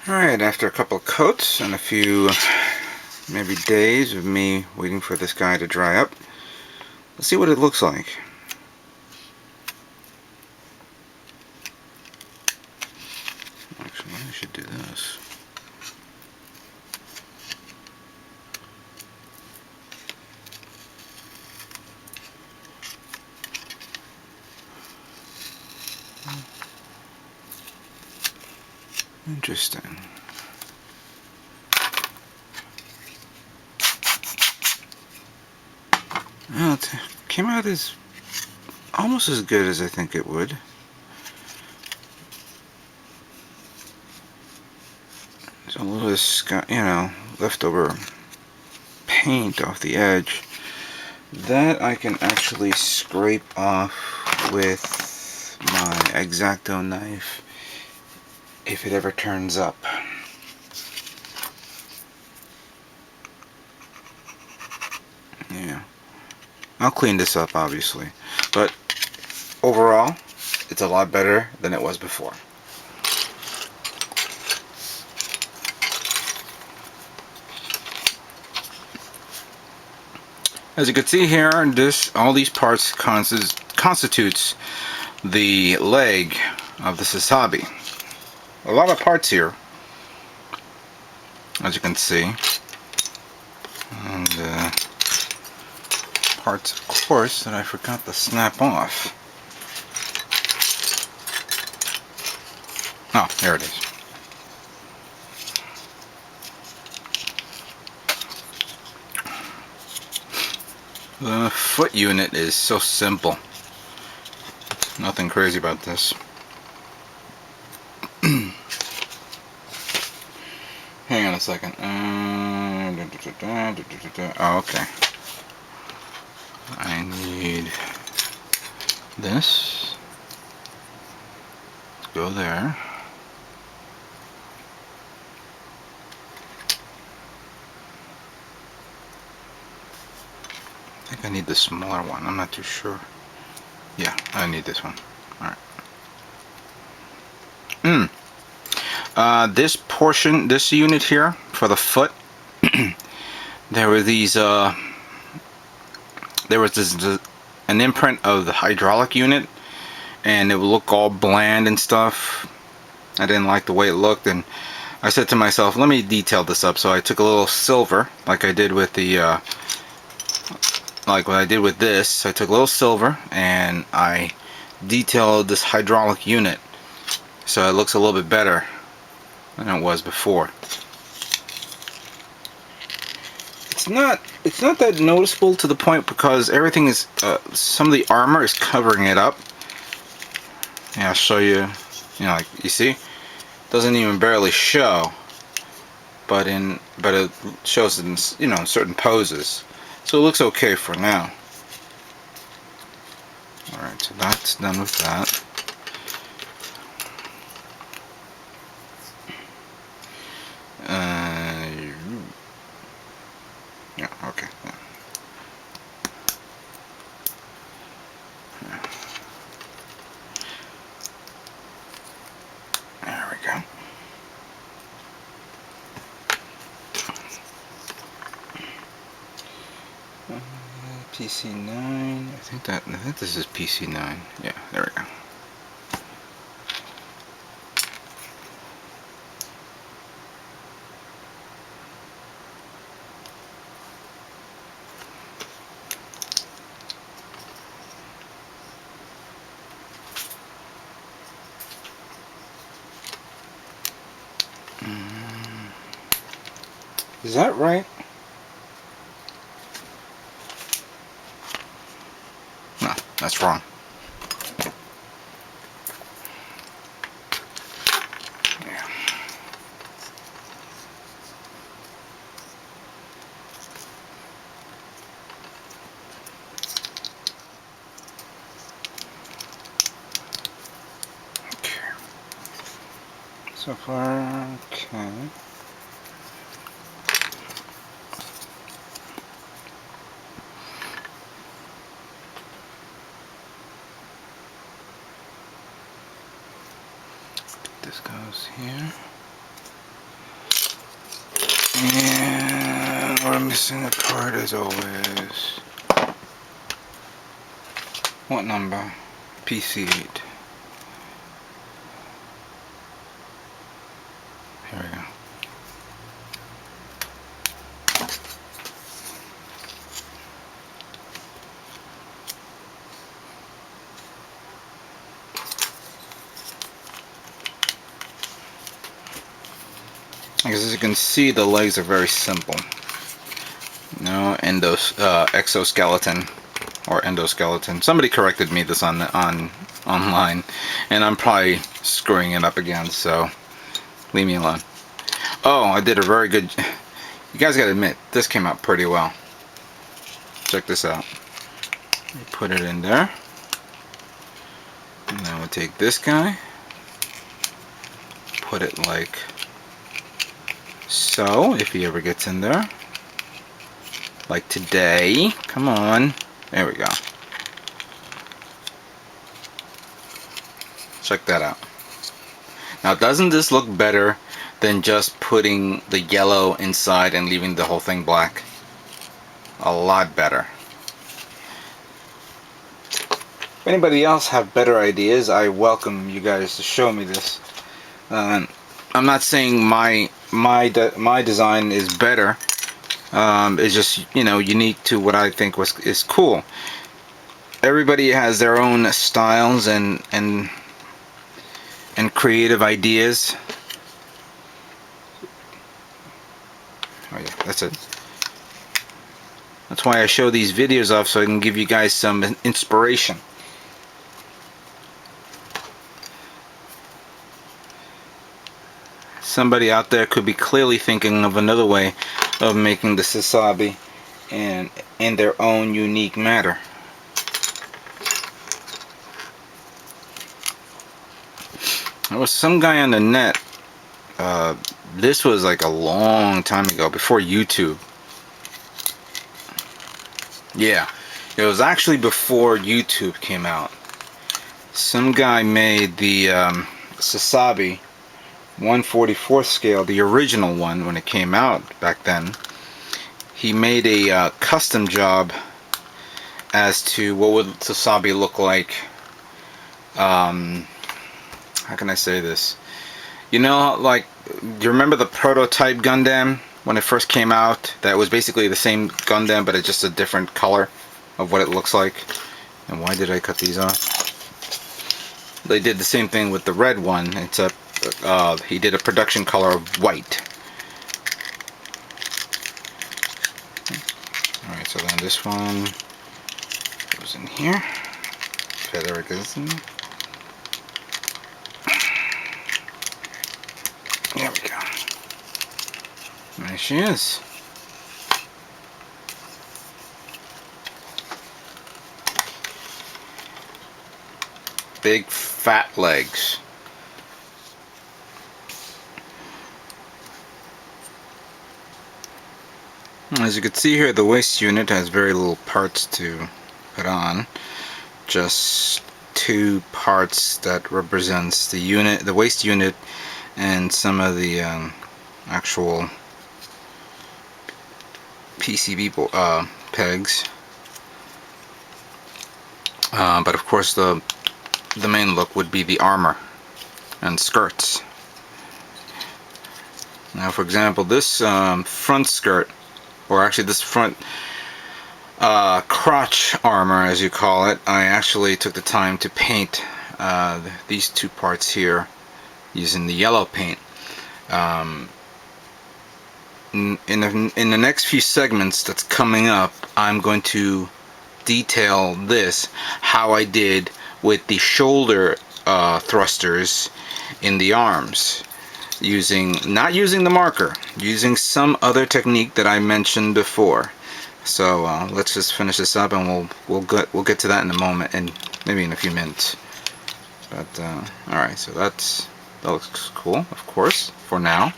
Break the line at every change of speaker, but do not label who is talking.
Alright, after a couple of coats and a few maybe days of me waiting for this guy to dry up, let's see what it looks like. Actually, I should do this. Interesting. Well, it came out as almost as good as I think it would. There's a little, leftover paint off the edge. That I can actually scrape off with my X-Acto knife if it ever turns up. Yeah. I'll clean this up obviously, but overall it's a lot better than it was before. As you can see here, all these parts constitutes the leg of the Sazabi. A lot of parts here, as you can see, and parts, of course, that I forgot to snap off. Oh, there it is. The foot unit is so simple. Nothing crazy about this. Hang on a second. Oh, okay. I need this. Go there. I think I need the smaller one. I'm not too sure. Yeah, I need this one. Alright. This portion, this unit here, for the foot, there were these, there was an imprint of the hydraulic unit, and it would look all bland and stuff. I didn't like the way it looked, and I said to myself, let me detail this up. So I took a little silver, like I did with the, like what I did with this. I took a little silver, and I detailed this hydraulic unit, so it looks a little bit better than it was before. It's not that noticeable to the point because everything is some of the armor is covering it up. Yeah, I'll show you. You know, like you see, it doesn't even barely show, but it shows in, you know, in certain poses. So it looks okay for now. All right, so that's done with that. Yeah, okay. Yeah. There we go. PC9. I think this is PC9. Yeah, there we go. Is that right? No, that's wrong. Yeah. Okay. So far, okay. This goes here. we're missing a part as always. What number? PC8. Here we go. As you can see, the legs are very simple. No exoskeleton or endoskeleton. Somebody corrected me this on online, and I'm probably screwing it up again. So leave me alone. Oh, I did a very good. You guys gotta admit, this came out pretty well. Check this out. You put it in there. And then we'll take this guy, put it like so, if he ever gets in there. Like today. Come on. There we go. Check that out. Now, doesn't this look better than just putting the yellow inside and leaving the whole thing black? A lot better. If anybody else have better ideas, I welcome you guys to show me this. I'm not saying my design is better. It's just, you know, unique to what I think is cool. Everybody has their own styles and creative ideas. Oh yeah, that's it. That's why I show these videos off, so I can give you guys some inspiration. Somebody out there could be clearly thinking of another way of making the Sazabi and in their own unique manner. There was some guy on the net, this was like a long time ago, before YouTube. Yeah, it was actually before YouTube came out. Some guy made the Sazabi 1/44 scale, the original one when it came out back then. He made a custom job as to what would Sazabi look like. How can I say this? You know, like, do you remember the prototype Gundam when it first came out? That was basically the same Gundam, but it's just a different color of what it looks like. And why did I cut these off? They did the same thing with the red one. It's a he did a production color of white. Alright, so then this one goes in here. Okay, there it goes in. There we go. There she is. Big fat legs. As you can see here, the waist unit has very little parts to put on. Just two parts that represents the unit, the waist unit, and some of the actual PCB pegs. But of course, the main look would be the armor and skirts. Now, for example, this front skirt, or actually this front crotch armor, as you call it, I actually took the time to paint these two parts here using the yellow paint. In the next few segments that's coming up, I'm going to detail this, how I did with the shoulder thrusters in the arms, not using the marker, using some other technique that I mentioned before. So let's just finish this up, and we'll get to that in a moment, and maybe in a few minutes. But all right, so that looks cool, of course, for now.